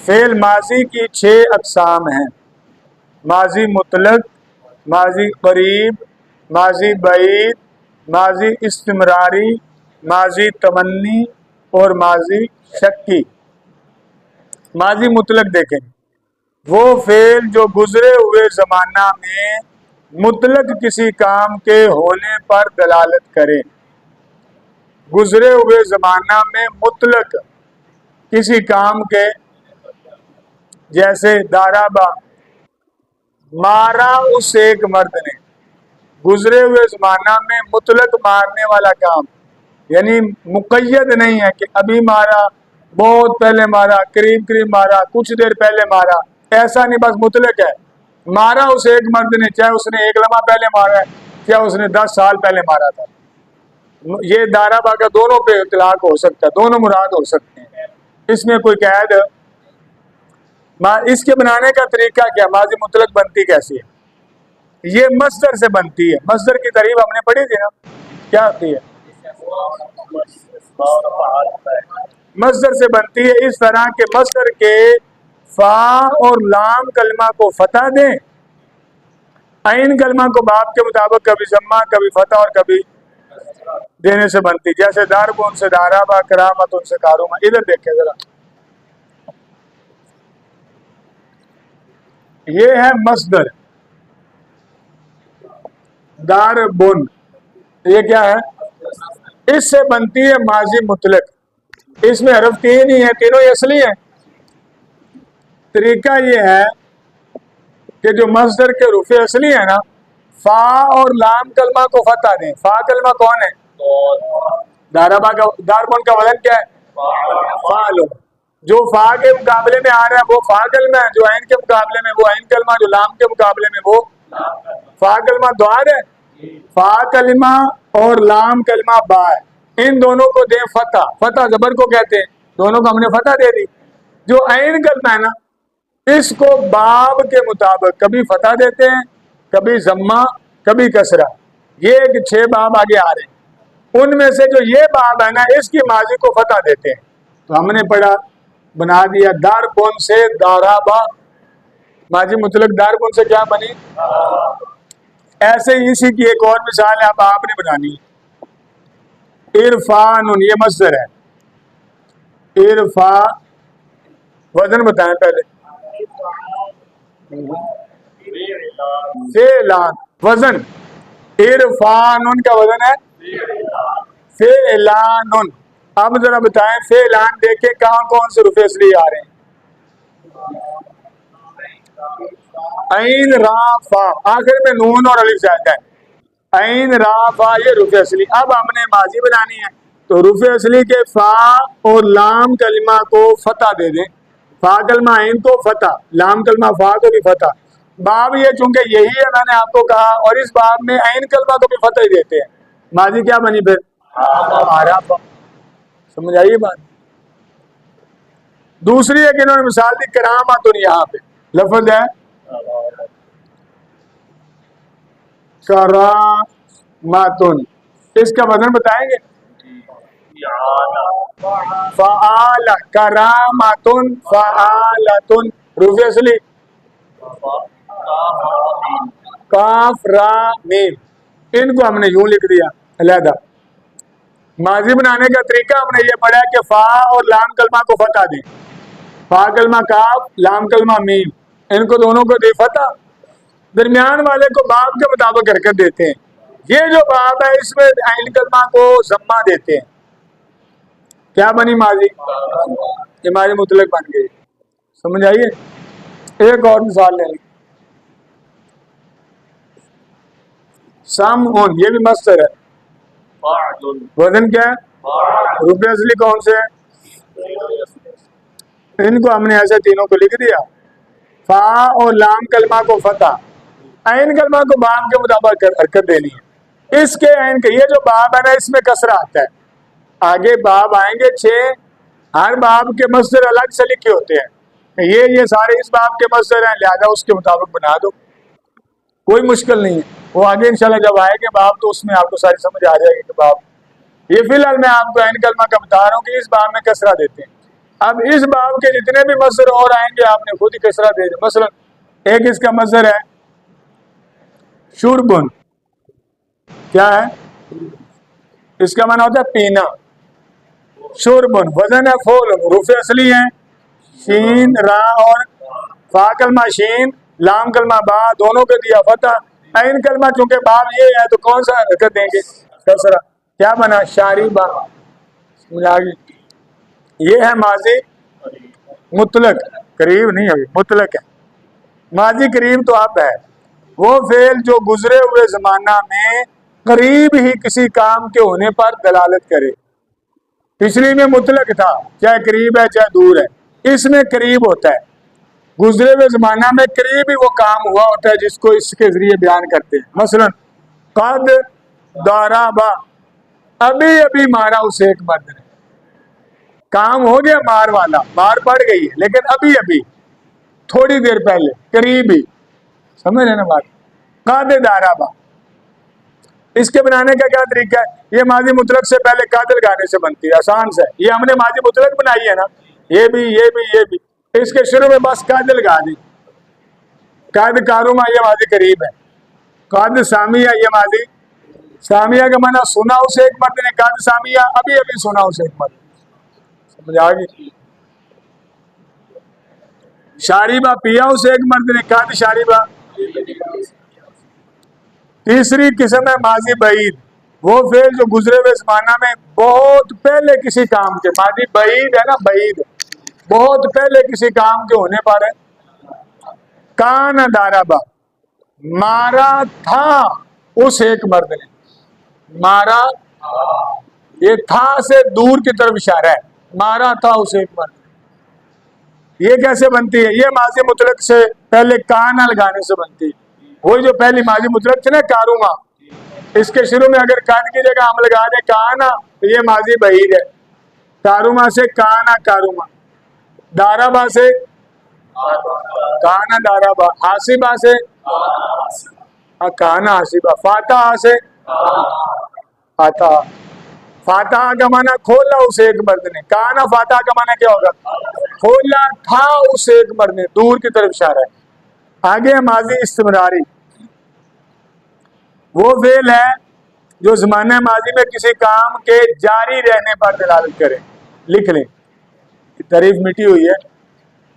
Fail माजी की 6 अक़साम हैं। माजी मुतलक, माजी करीब, माजी बईद, माजी इस्तिमरारी, माजी तमन्नी और माजी शक्की। माजी मुतलक देखें, वो फेल जो गुजरे हुए जमाना में मुतलक किसी काम के होने पर दलालत करे। गुजरे हुए जमाना में मुतलक किसी काम के, जैसे दाराबा, मारा उस एक मर्द ने। गुजरे हुए जमाना में मुतलक मारने वाला काम, यानी मुक़य्यद नहीं है कि अभी मारा, बहुत पहले मारा, करीब करीब मारा, कुछ देर पहले मारा, ऐसा नहीं, बस मुतलक है। मारा उस एक मर्द ने, चाहे उसने 1 लम्हा पहले मारा है, चाहे उसने 10 साल पहले मारा था। ये दाराबा का दोनों पे इतलाक हो सकता है, दोनों मुराद हो सकते हैं, इसमें कोई कैद। इसके बनाने का तरीका क्या, माजी मुतलक बनती कैसी है? ये मस्दर से बनती है। मस्दर की तारीफ हमने पढ़ी थी ना, क्या होती है? मस्दर से बनती है इस तरह के मस्दर के फा और लाम कलमा को फतह दें, आइन कलमा को बाप के मुताबिक कभी जम्मा, कभी फतह और कभी देने से बनती। जैसे दारबुन से दाराबा, करामत से कारुमा। इधर देखें जरा, ये है मस्दर दारबुन, ये क्या है? इससे बनती है माजी मुतलक। इसमें हरफ 3 ही है, तीनों ही असली है। तरीका ये है कि जो मस्दर के रुफे असली है ना, फा और लाम कलमा को फतह दें। फा कलमा कौन है? दाराबा का, दारबुन का वजन क्या है? फाल। जो फा के मुकाबले में आ रहा है वो फा कलमा है, जो आइन के मुकाबले में वो आइन कलमा, जो लाम के मुकाबले में वो फा कलमा द्वार है। फा कलमा और लाम कलमा बा है, इन दोनों को दे फतह। फतह जबर को कहते हैं, दोनों को हमने फतह दे दी। जो आइन कलमा है ना, इसको बाब के मुताबिक कभी फतह देते हैं, कभी जम्मा, कभी कसरा। ये 6 बाब आगे आ रहे हैं, उनमें से जो ये बाब है ना, इसकी माजी को फतह देते हैं। तो हमने पढ़ा, बना दिया दारबुन से दाराबा, माजी मुतलक दारबुन से क्या बनी? ऐसे ही इसी की एक और मिसाल है, अब आपने बनानी है। इरफान, ये मस्दर है। इरफा, वजन बताएं पहले। फेलान, वजन इरफान का वजन है फेलान। अब जरा बताएं, फेलान देखे कहां कौन से रुफे असली आ रहे हैं? ऐन रा फा, आखिर में नून और अलिफ जाता है। ऐन रा फा, ये रुफे असली। अब हमने माजी बनानी है, तो रुफे असली के फा और लाम कलमा को फतह दे दें। फा कलमा ऐन को फतह, लाम कलमा फा को भी फतह। बाब ये चूंकि यही है, मैंने आपको कहा, और इस बाब में ऐन कलमा को भी फतह ही देते हैं। माजी क्या बनी फिर? आराफा। समझ आइए बात। दूसरी है कि इन्होंने मिसाल दी करामातुन, यहाँ पे लफ्ज है करामातुन, इसका वजन बताएंगे? फ़आला, करामातुन फ़आलतुन, रुफ़े असली काफ रा मीम, इनको हमने यूं लिख दिया अलहदा। माजी बनाने का तरीका हमने ये पढ़ा कि फा और लाम कलमा को फतह दें। फा कलमा काफ, लाम कलमा मीम, इनको दोनों को दे फतह, दरमियान वाले को बाब के मुताबिक हरकत देते हैं। ये जो बाब है इसमें आइन कलमा को जम्मा देते हैं। क्या बनी माजी? ये माजी मुतलक बन गई। समझ आइए। एक और मिसाल ले लें, सम उन, ये भी मस्दर है। वजन क्या है? रुपये असली कौन से है? इनको हमने ऐसे तीनों को लिख दिया। फा और लाम कलमा को फतह, ऐन कलमा को बाब के मुताबिक हरकत देनी है। इसके ऐन के, ये जो बाब है ना, इसमें कसरा आता है। आगे बाब आएंगे 6, हर बाब के मस्दर अलग से लिखे होते हैं। ये सारे इस बाब के मस्दर हैं, लिहाजा उसके मुताबिक बना दो, कोई मुश्किल नहीं है। वो आगे इंशाल्लाह जब आएंगे बाब तो उसमें आपको सारी समझ आ जाएगी कि बाब। ये फिलहाल मैं आपको ऐन कलमा का बता रहा हूँ कि इस बाब में कसरा देते हैं। अब इस बाब के जितने भी मसदर और आएंगे आपने खुद ही कसरा दे दिया। मसलन एक इसका मसदर है शुरबुन, क्या है? इसका माना होता है पीना। शुरबुन वजन है फोल, रूफे असली है शीन रा और फा कलमा शीन लाम कलमा बा, दोनों को दिया फतह। इन कलमा चूंकि बाब ये है तो कौन सा हरकत देंगे? कसरा। क्या बना? शारीबा। ये है माजी मुतलक, करीब नहीं है, मुतलक है। माजी करीब तो अब है वो फेल जो गुजरे हुए जमाना में करीब ही किसी काम के होने पर दलालत करे। पिछली में मुतलक था, चाहे करीब है चाहे दूर है, इसमें करीब होता है। गुजरे हुए जमाना में करीब ही वो काम हुआ होता है जिसको इसके जरिए बयान करते हैं। मसलन कद दाराबा, अभी अभी मारा उसे एक मर्द ने। काम हो गया मार वाला, मार पड़ गई है, लेकिन अभी अभी थोड़ी देर पहले, करीब ही। समझ रहे ना बात? कद दाराबा, इसके बनाने का क्या तरीका है? ये माजी मुतलक से पहले काद लगाने से बनती है, आसान से। ये हमने माजी मुतलक बनाई है ना, ये भी ये भी ये भी, इसके शुरू में बस काद लगा दी। काद कारुमा, ये माजी करीब है। काद सामिया, ये माजी सामिया का माना सुना उसे एक मर्द ने। काद सामिया, अभी अभी सुना उसे एक मर्द। समझ आ गई? शारीबा, पिया उसे एक मर्द ने। काद शारीबा। तीसरी किस्म है माजी बईद, वो फेल जो गुजरे हुए जमाना में बहुत पहले किसी काम के। माजी बईद है ना, बईद बहुत पहले किसी काम के होने पर है। कान दाराबा, मारा था उस एक मर्द ने। मारा, ये था से दूर की तरफ इशारा है। मारा था उस एक मर्द ने। ये कैसे बनती है? ये माजी मुतलक से पहले काना लगाने से बनती है। वही जो पहली माजी मुतलक थी ना कारूमा, इसके शुरू में अगर कान की जगह हम लगा दे काना तो ये माजी बहीर है। कारूमा से काना कारूमा, दाराबा से काना दाराबा, हासिबा से काना हासिबा, फाता से फाता। फाता का माना खोला उसे एक मर्द ने। काना फाता का माना क्या होगा? खोला था उसे एक मर्द ने, दूर की तरफ इशारा है। आगे माजी इस्तिमरारी, वो फेल है जो जमाने माजी में किसी काम के जारी रहने पर दलालत करे। लिख लें, तारीफ मिटी हुई है।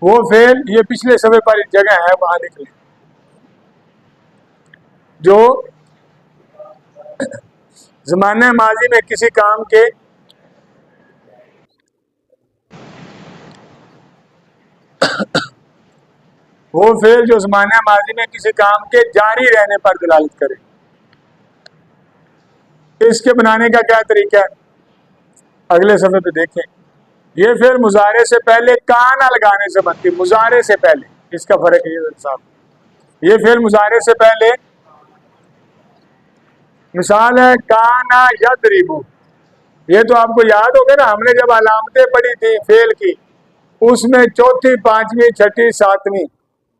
वो फेल, ये पिछले समय पर एक जगह है, वहां लिख लें। जो जमाने माजी में किसी काम के वो फेल जो जमाने माजी में किसी काम के जारी रहने पर दलालत करे। इसके बनाने का क्या तरीका है? अगले सफे पे देखें। ये फिर मुजारे से पहले काना लगाने से बनती, मुजारे से पहले, इसका फर्क है साहब। ये फिर मुजारे से पहले, मिसाल है काना यदरिबु। ये तो आपको याद होगा ना, हमने जब अलामतें पढ़ी थी फेल की, उसमें चौथी पांचवी छठी सातवीं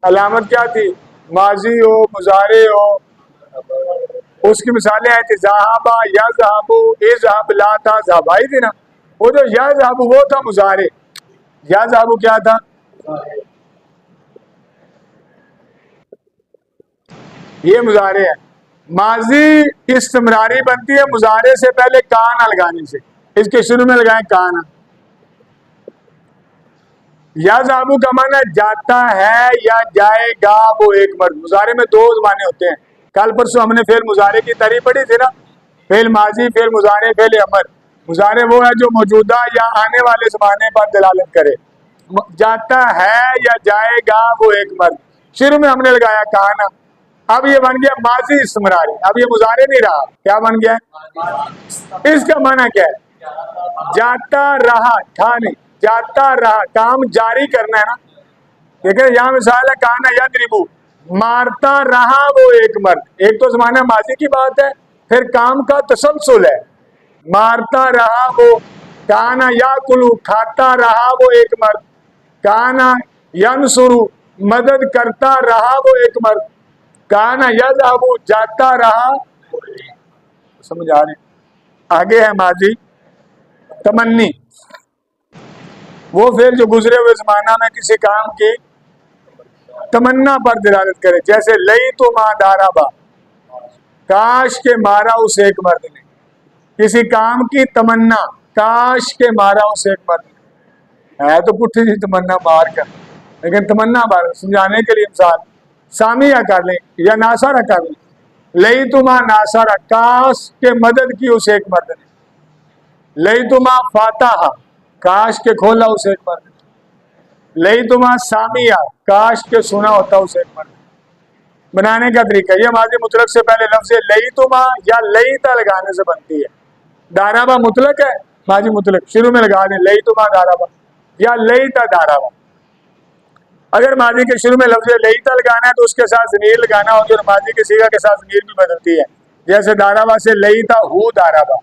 अलामत क्या थी? माजी हो, मुजारे हो। उसकी मिसालें आई थी जहाबा, या जहाबू, इजहब, ला था, जहाबाई थी ना। वो जो या जहाबू वो था मुजारे, या जहाबू क्या था? ये मुजारे है। माजी इस्तिमरारी बनती है मुजारे से पहले काना लगाने से। इसके शुरू में लगाए काना। या जाबू का माना जाता है या जाएगा वो एक मर्द। मुजारे में दो जमाने होते हैं। कल परसों हमने फेल मुजारे की तारीफ पढ़ी थी ना, फेल माजी, फेल मुजारे, फेल अमर। मुजारे वो है जो मौजूदा या आने वाले जमाने पर दलालत करे। जाता है या जाएगा वो एक मर्द, शुरू में हमने लगाया काना। अब ये बन गया माजी इस्तिमरारी, अब ये मुजारे नहीं रहा, क्या बन गया? इसका माना क्या है? जाता रहा, था नहीं, जाता रहा, काम जारी करना है ना। देखिए यहाँ मिसाल है काना यदरिबु, मारता रहा वो एक मर्द। एक तो जमाना माजी की बात है, फिर काम का तसलसल है। मारता रहा वो, काना याकुलु, खाता रहा वो एक मर्द। काना यनसुरु, मदद करता रहा वो एक मर्द। काना यज़हबु, जाता रहा। समझ आ रहे? आगे है माजी तमन्नी। वो फेल जो गुजरे हुए जमाना में किसी काम की तमन्ना पर दिलालत करे, जैसे लई तो माँ दाराबा, काश के मारा उस एक मर्द ने। किसी काम की तमन्ना, काश के मारा उस एक मर्द ने, है तो पुट्ठी सी तमन्ना मार कर, लेकिन तमन्ना मार समझाने के लिए इंसान सामिया कर ले या नासारा कर ले। लई तुमा नासारा, काश के मदद की उस एक मर्द ने। लई तुमा फाताहा, काश के खोला उस एक मर्द ने। लई तुमा सामिया, काश के सुना होता उस एक मर्द ने। बनाने का तरीका ये माजी मुतलक से पहले लफ्ज लई तुमा या लईता लगाने से बनती है। दाराबा मुतलक है, माजी मुतलक शुरू में लगा दें लई तुमा दाराबा या लईता दाराबा। अगर माजी के शुरू में लफ्ज लईता लगाना है तो उसके साथ ज़मीर लगाना होगी और माजी के सीगा के साथ ज़मीर भी बदलती है, जैसे दाराबा से लईता हु दाराबा।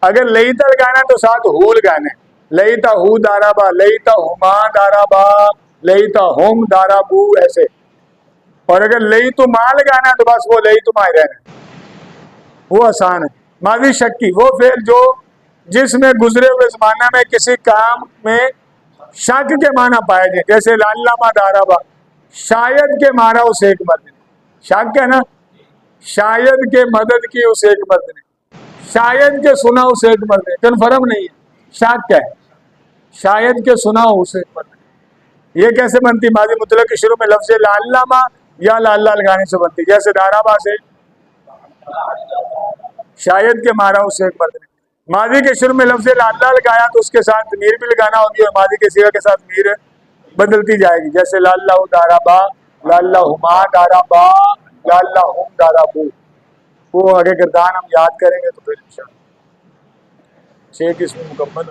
अगर लईता लगाना है तो साथ हु लगाना है, लईता हु दाराबा, लईता हुमा दाराबा, लईता हुम दाराबू, ऐसे। और अगर लई तो माँ लगाना है तो बस वो लई तो माँ ही रहना, वो आसान है। माजी शक की वो फेल जो जिसमें गुजरे हुए जमाना में किसी काम में शक के माना पाए जाए, जैसे लाल्लामा दाराबा, शायद के मारा उस एक मर्द ने। शक है ना, शायद के मदद की उस एक मर्द ने, शायद के सुना उस एक मर्द ने, कन्फर्म नहीं है, शक है, शायद के सुना उस एक मर्द ने। ये कैसे बनती? माजी मुतलक के शुरू में लफ्ज लाल्लामा या लाल्ला लगाने से बनती, जैसे दाराबा से शायद के मारा उस एक मर्द ने। माजी के शुरू में लफ्ज लाल्ला लगाया तो उसके साथ मीर भी लगाना होगी और माजी के सीगा के साथ मीर बदलती जाएगी, जैसे लाल्ला दाराबा, लाल्ला हुमा दाराबा, लाल्ला हुम दाराबू। वो आगे गर्दान हम याद करेंगे तो फिर इंशाअल्लाह 6 किस्म मुकम्मल।